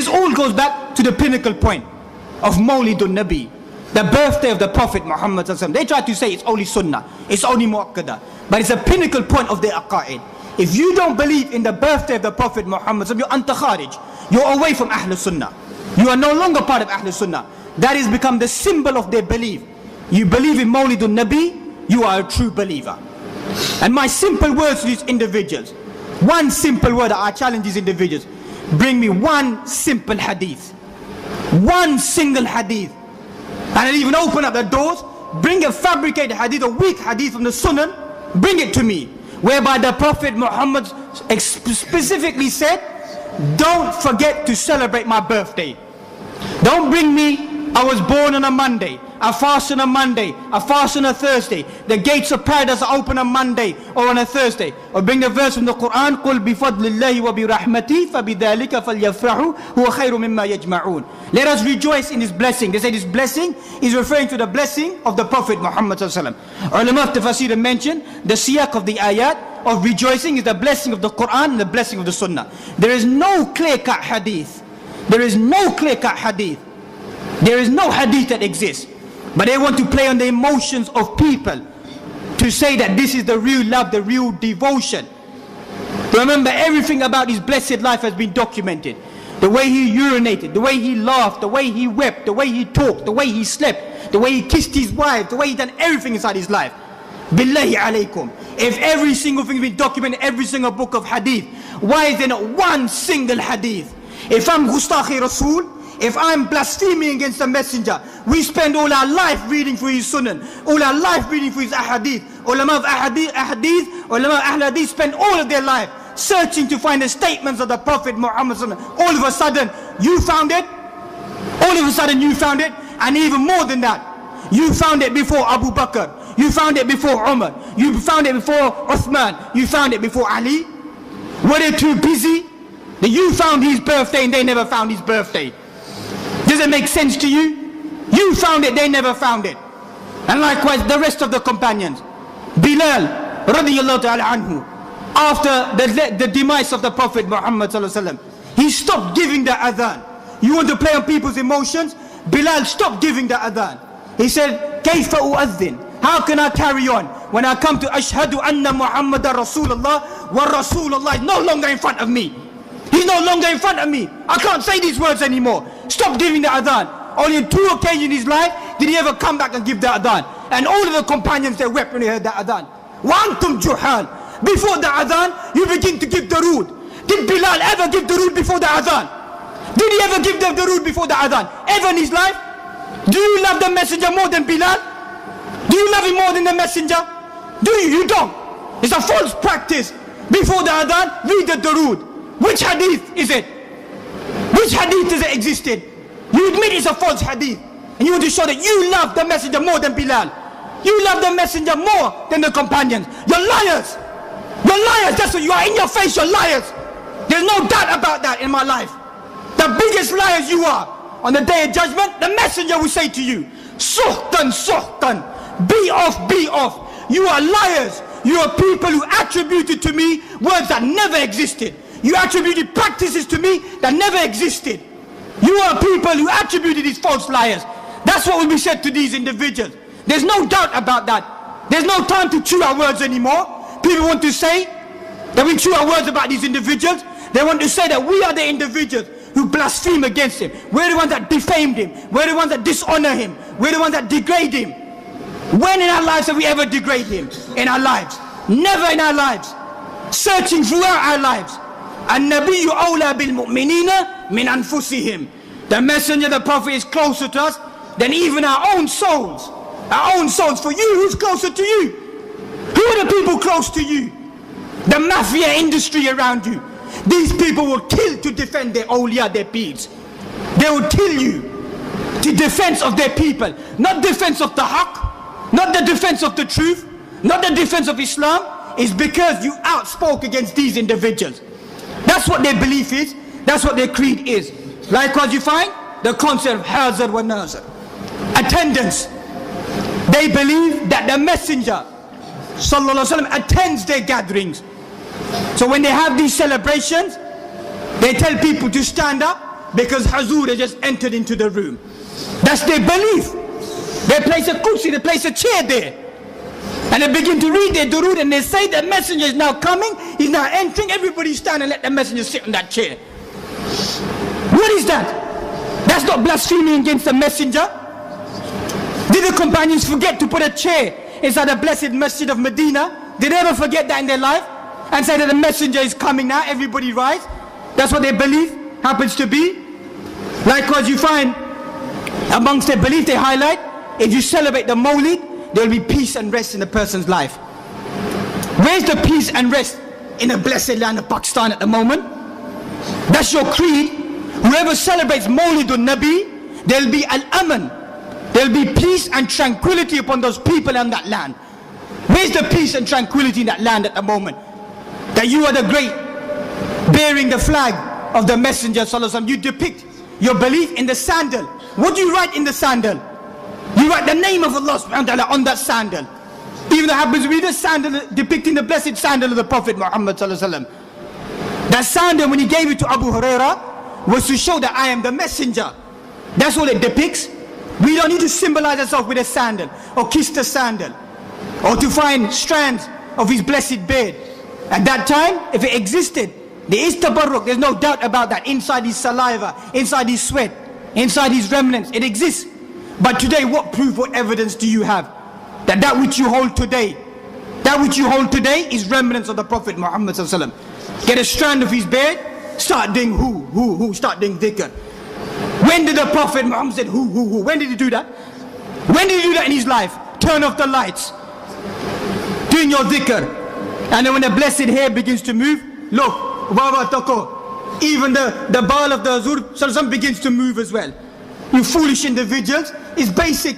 This all goes back to the pinnacle point of Miladun Nabi, the birthday of the Prophet Muhammad. They try to say it's only Sunnah, it's only Mu'akkada, but it's a pinnacle point of their aqa'id. If you don't believe in the birthday of the Prophet Muhammad, you're anta kharij, you're away from Ahlul Sunnah. You are no longer part of Ahlul Sunnah. That has become the symbol of their belief. You believe in Miladun Nabi, you are a true believer. And my simple words to these individuals, one simple word that I challenge these individuals, bring me one simple hadith, one single hadith, and I'll even open up the doors, bring a fabricated hadith, a weak hadith from the Sunan, bring it to me, whereby the Prophet Muhammad specifically said, don't forget to celebrate my birthday. Don't bring me, I was born on a Monday, I fast on a Monday, I fast on a Thursday, the gates of paradise are open on Monday or on a Thursday. Or bring the verse from the Quran, قُلْ بِفَضْلِ اللَّهِ وَبِرَحْمَتِهِ فَبِذَلِكَ فَلْيَفْرَحُوا هُوَ خَيْرٌ مِمَّا يَجْمَعُونَ. Let us rejoice in his blessing. They say this blessing is referring to the blessing of the Prophet Muhammad sallallahu alaihi wasallam. Ulama of Tafsir mentioned the siyaq of the ayat of rejoicing is the blessing of the Quran and the blessing of the Sunnah. There is no clear-cut hadith. There is no clear-cut hadith. There is no hadith that exists. But they want to play on the emotions of people to say that this is the real love, the real devotion. Remember, everything about his blessed life has been documented. The way he urinated, the way he laughed, the way he wept, the way he talked, the way he slept, the way he kissed his wife, the way he done everything inside his life. Billahi alaykum. If every single thing has been documented, every single book of hadith, why is there not one single hadith? If I'm Gustakhi Rasul, if I'm blaspheming against the messenger, we spend all our life reading through his sunan, all our life reading through his ahadith. Ulama of ahadith, ulama of ahl hadith spend all of their life searching to find the statements of the Prophet Muhammad. All of a sudden, you found it. All of a sudden, you found it. And even more than that, you found it before Abu Bakr. You found it before Umar. You found it before Uthman. You found it before Ali. Were they too busy that you found his birthday and they never found his birthday? Does it make sense to you? You found it, they never found it. And likewise the rest of the companions. Bilal radiyallahu ta'ala anhu, after the demise of the Prophet Muhammad sallallahu alaihi wasallam, he stopped giving the adhan. You want to play on people's emotions? Bilal stopped giving the adhan. He said, Kayfa u'adhin? How can I carry on when I come to Ashhadu anna Muhammadan Rasulullah wa Rasulullah is no longer in front of me? He's no longer in front of me. I can't say these words anymore. Stop giving the adhan. Only on 2 occasions in his life did he ever come back and give the adhan. And all of the companions, they wept when they heard the adhan. وَأَنْتُمْ جُحَالٌ. Before the adhan, you begin to give the rood. Did Bilal ever give the rood before the adhan? Did he ever give the rood before the adhan? Ever in his life? Do you love the messenger more than Bilal? Do you love him more than the messenger? Do you? You don't. It's a false practice. Before the adhan, read the darood. Which hadith is it? Which hadith does it exist in? You admit it's a false hadith, and you want to show that you love the messenger more than Bilal. You love the messenger more than the companions. You're liars. You're liars. That's what you are. In your face, you're liars. There's no doubt about that in my life. The biggest liars you are. On the day of judgment, the messenger will say to you, Suhtan, suhtan. Be off, be off. You are liars. You are people who attributed to me words that never existed. You attributed practices to me that never existed. You are people who attributed these false liars. That's what will be said to these individuals. There's no doubt about that. There's no time to chew our words anymore. People want to say that we chew our words about these individuals. They want to say that we are the individuals who blaspheme against him. We're the ones that defamed him. We're the ones that dishonor him. We're the ones that degrade him. When in our lives have we ever degraded him? In our lives. Never in our lives. Searching throughout our lives. An-Nabiyyu awla bil mu'minina min anfusihim. The messenger, the prophet is closer to us than even our own souls. Our own souls. For you, who's closer to you? Who are the people close to you? The mafia industry around you. These people will kill to defend their awliya, their peers. They will kill you to defense of their people. Not defense of the haqq, not the defense of the truth, not the defense of Islam. It's because you outspoke against these individuals. That's what their belief is. That's what their creed is. Likewise you find the concept of hazard wa nazar. Attendance. They believe that the messenger sallallahu alaihi wasallam attends their gatherings. So when they have these celebrations, they tell people to stand up because Hazur has just entered into the room. That's their belief. They place a kursi, they place a chair there. And they begin to read their durood and they say the messenger is now coming, he's now entering, everybody stand and let the messenger sit on that chair. What is that? That's not blaspheming against the messenger. Did the companions forget to put a chair inside the blessed masjid of Medina? Did they ever forget that in their life? And say that the messenger is coming now, everybody rise? That's what they believe happens to be. Likewise you find amongst their belief they highlight, if you celebrate the Mawlid, there will be peace and rest in a person's life. Where's the peace and rest in the blessed land of Pakistan at the moment? That's your creed. Whoever celebrates Miladun Nabi, there will be al-aman. There will be peace and tranquility upon those people in that land. Where's the peace and tranquility in that land at the moment? That you are the great, bearing the flag of the Messenger Sallallahu Alaihi Wasallam. You depict your belief in the sandal. What do you write in the sandal? You write the name of Allah subhanahu wa ta'ala on that sandal. Even though it happens to be the sandal depicting the blessed sandal of the Prophet Muhammad sallallahu alaihi wasallam. That sandal, when he gave it to Abu Huraira, was to show that I am the messenger. That's all it depicts. We don't need to symbolize ourselves with a sandal or kiss the sandal or to find strands of his blessed beard. At that time, if it existed, there is tabarruk, there's no doubt about that. Inside his saliva, inside his sweat, inside his remnants, it exists. But today, what proof, what evidence do you have that that which you hold today, is remnants of the Prophet Muhammad sallallahu alaihi wasallam? Get a strand of his beard, start doing start doing dhikr. When did the Prophet Muhammad said who? When did he do that? When did he do that in his life? Turn off the lights, doing your dhikr. And then when the blessed hair begins to move, look, even the ball of the Hazur sallallahu alaihi wasallam begins to move as well. You foolish individuals, it's basic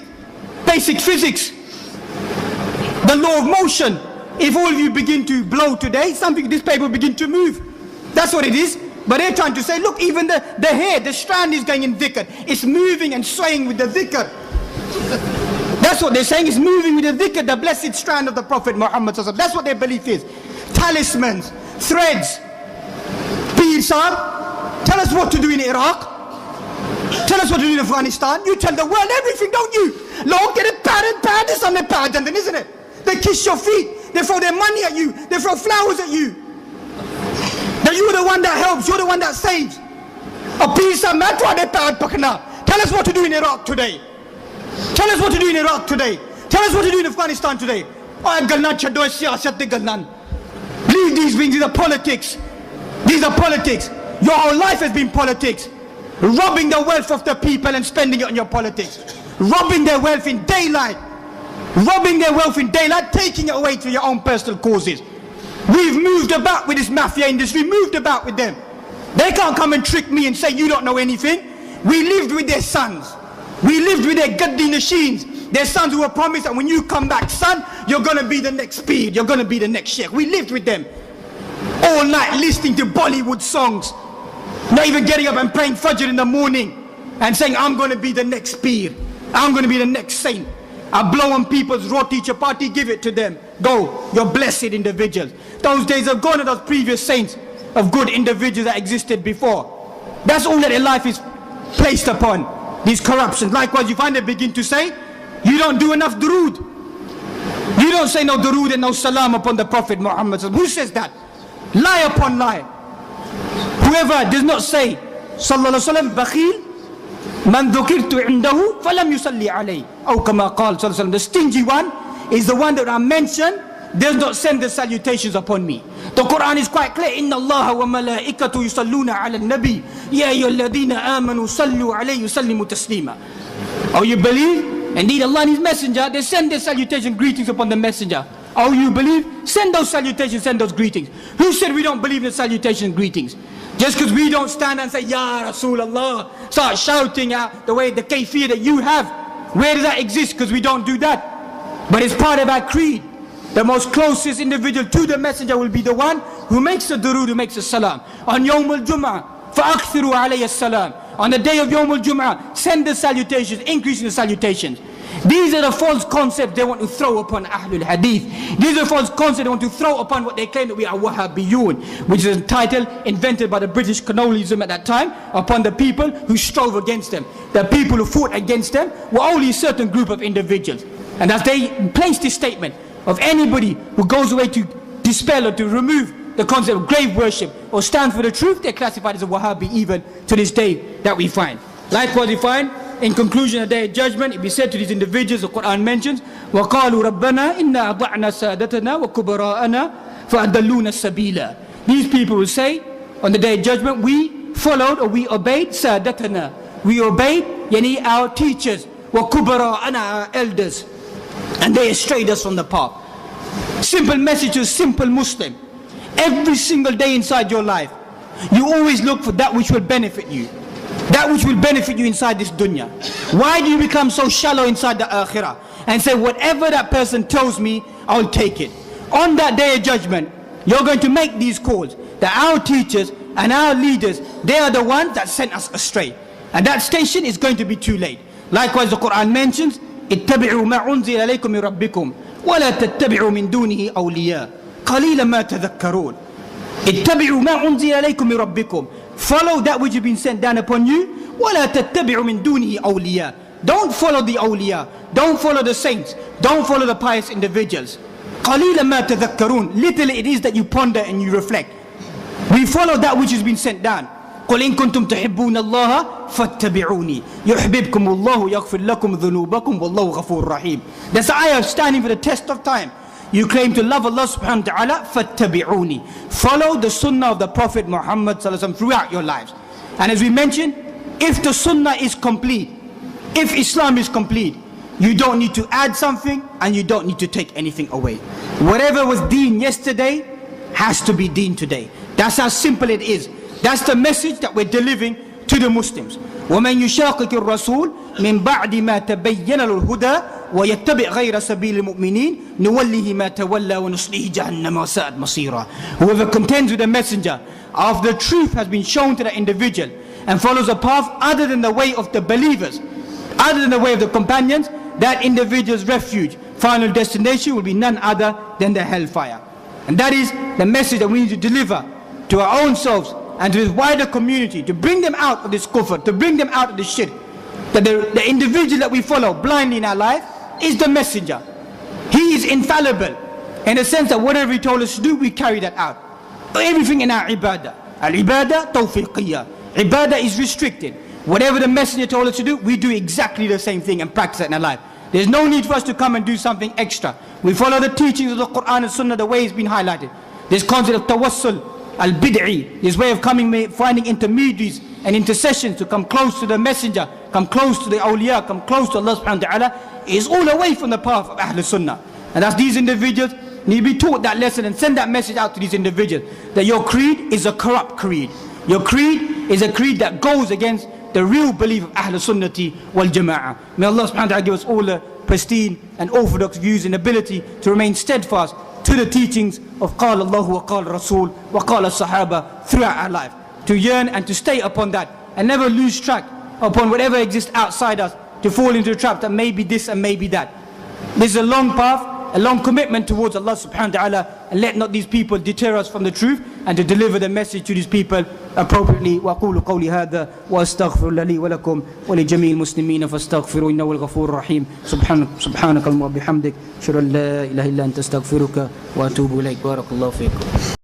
physics. The law of motion. If all of you begin to blow today, this paper will begin to move. That's what it is. But they're trying to say, look, even the hair, the strand is going in dhikr. It's moving and swaying with the dhikr. That's what they're saying, it's moving with the dhikr, the blessed strand of the Prophet Muhammad. That's what their belief is. Talismans, threads. Pir Sahib, tell us what to do in Iraq. Tell us what to do in Afghanistan. You tell the world everything, don't you? Lord, get it bad, this on the bad, isn't it? They kiss your feet, they throw their money at you, they throw flowers at you. That you're the one that helps, you're the one that saves. A piece of man, tell us what to do in Iraq today. Tell us what to do in Iraq today. Tell us what to do in Afghanistan today. Leave these things, these are politics. These are politics. Your whole life has been politics. Robbing the wealth of the people and spending it on your politics. Robbing their wealth in daylight. Taking it away to your own personal causes. We've moved about with this mafia industry, moved about with them. They can't come and trick me and say you don't know anything. We lived with their sons. We lived with their gaddi nasheens. Their sons who were promised that when you come back, son, you're going to be the next speed, you're going to be the next sheikh. We lived with them. All night listening to Bollywood songs. Not even getting up and praying Fajr in the morning and saying, I'm going to be the next Peer. I'm going to be the next saint. I blow on people's roti chapati, give it to them. Go, you're blessed individuals. Those days are gone, those previous saints of good individuals that existed before. That's all that their life is placed upon, these corruptions. Likewise, you find they begin to say, you don't do enough durood. You don't say no durood and no salam upon the Prophet Muhammad. Who says that? Lie upon lie. Whoever does not say sallallahu alaihi wasallam bakhil man dhukirtu indahu falam yusalli alayhi aw kama qala sallallahu alaihi wasallam. The stingy one is the one that I mentioned does not send the salutations upon me. The Quran is quite clear. Inna Allah wa malaikatu yusalluna ala nabi ya ayyuhalladhina amanu sallu alayhi sallimu taslima. Oh, you believe? Indeed, Allah and His Messenger, they send their salutation greetings upon the Messenger. Oh, you believe? Send those salutations, send those greetings. Who said we don't believe in the salutation and greetings? Just because we don't stand and say, Ya Rasulullah, start shouting out the way, the kayfiyah that you have. Where does that exist? Because we don't do that. But it's part of our creed. The most closest individual to the Messenger will be the one who makes the durood, who makes the salam. On Yawm al-Jum'ah, فَأَكْثِرُوا عَلَيَّ السَّلَامِ. On the day of Yawm al-Jum'ah, send the salutations, increase in the salutations. These are the false concepts they want to throw upon Ahlul Hadith. These are the false concepts they want to throw upon what they claim that we are Wahhabiyun, which is a title invented by the British colonialism at that time upon the people who strove against them. The people who fought against them were only a certain group of individuals. And as they placed this statement of anybody who goes away to dispel or to remove the concept of grave worship or stand for the truth, they're classified as a Wahhabi even to this day that we find. Likewise we find, in conclusion, a day of judgment, it be said to these individuals, the Quran mentions, وَقَالُوا رَبَّنَا إِنَّا أَضَعْنَا سَادَتَنَا وَكُبَرَاءَنَا فَأَدَلُّونَ السَّبِيلَ. These people will say, on the day of judgment, we followed or we obeyed سَادَتَنَا. We obeyed, yani our teachers, وَكُبَرَاءَنَا our elders, and they strayed us from the path. Simple message to a simple Muslim. Every single day inside your life, you always look for that which will benefit you. That which will benefit you inside this dunya. Why do you become so shallow inside the akhirah and say whatever that person tells me, I'll take it? On that day of judgment, you're going to make these calls that our teachers and our leaders, they are the ones that sent us astray, and that station is going to be too late. Likewise the Quran mentions, اتبعوا ما أنزل إليكم من ربكم ولا تتبعوا من دونه أولياء قليلا ما تذكرون. اتبعوا ما أنزل إليكم من ربكم. Follow that which has been sent down upon you. وَلَا تَتَّبِعُوا مِن دُونِهِ أَوْلِيَاءَ. Don't follow the awliya. Don't follow the saints. Don't follow the pious individuals. قَلِيلًا مَا تَذَكَّرُونَ. Little it is that you ponder and you reflect. We follow that which has been sent down. قُلْ إِن كُنْتُمْ تُحِبُّونَ اللَّهَ فَاتَّبِعُونِي يُحْبِبْكُمُ اللَّهُ يَغْفِرْ لَكُمْ ذُنُوبَكُمْ وَاللَّهُ غَفُورٌ رَحِيمٌ. That's the ayah standing for the test of time. You claim to love Allah subhanahu wa ta'ala, فَاتَّبِعُونِي. Follow the sunnah of the Prophet Muhammad sallallahu alaihi wasallam throughout your lives. And as we mentioned, if the sunnah is complete, if Islam is complete, you don't need to add something and you don't need to take anything away. Whatever was deen yesterday has to be deen today. That's how simple it is. That's the message that we're delivering to the Muslims. وَمَنْ يُشَاقِقِ الرَّسُولِ مِنْ بَعْدِ مَا تَبَيَّنَ له الْهُدَى وَيَتَّبِعْ غَيْرَ سَبِيلِ الْمُؤْمِنِينَ نُوَلِّهِ مَا تَوَلَّى وَنُصْلِهِ جَهَنَّمَ وَسَاءَتْ مَصِيرًا. Whoever contends with the messenger after the truth has been shown to the individual and follows a path other than the way of the believers, other than the way of the companions, that individual's refuge, final destination will be none other than the hellfire. And that is the message that we need to deliver to our own selves and to the wider community, to bring them out of this kufr, to bring them out of this shirk. That the individual that we follow blindly in our life is the messenger. He is infallible in the sense that whatever he told us to do, we carry that out. Everything in our ibadah. Al-ibadah tawfiqiyah. Ibadah is restricted. Whatever the messenger told us to do, we do exactly the same thing and practice it in our life. There's no need for us to come and do something extra. We follow the teachings of the Quran and Sunnah the way it's been highlighted. This concept of tawassul, al-bid'i, this way of finding intermediaries and intercessions to come close to the messenger, come close to the awliya, come close to Allah subhanahu wa ta'ala, is all away from the path of Ahlul Sunnah. And that's these individuals need to be taught that lesson and send that message out to these individuals, that your creed is a corrupt creed. Your creed is a creed that goes against the real belief of Ahlul Sunnati wal Jama'ah. May Allah subhanahu wa ta'ala give us all the pristine and orthodox views and ability to remain steadfast to the teachings of Qala Allahu wa Qala Rasul wa Qala Sahaba throughout our life. To yearn and to stay upon that and never lose track upon whatever exists outside us, to fall into the trap that may be this and may be that. This is a long path, a long commitment towards Allah subhanahu wa ta'ala, and let not these people deter us from the truth and to deliver the message to these people appropriately. وَأَقُولُ قَوْلِي هَذَا وَأَسْتَغْفِرُ لَي وَلَكُمْ وَلِجَمِيعِ الْمُسْلِمِينَ فَاسْتَغْفِرُوا إِنَّهُ الْغَفُورُ الرَّحِيمُ سبحانك اللهم وبحمدك أشهد أن لا إله إلا أنت أستغفرك وأتوب إليك. بارك الله فيكم.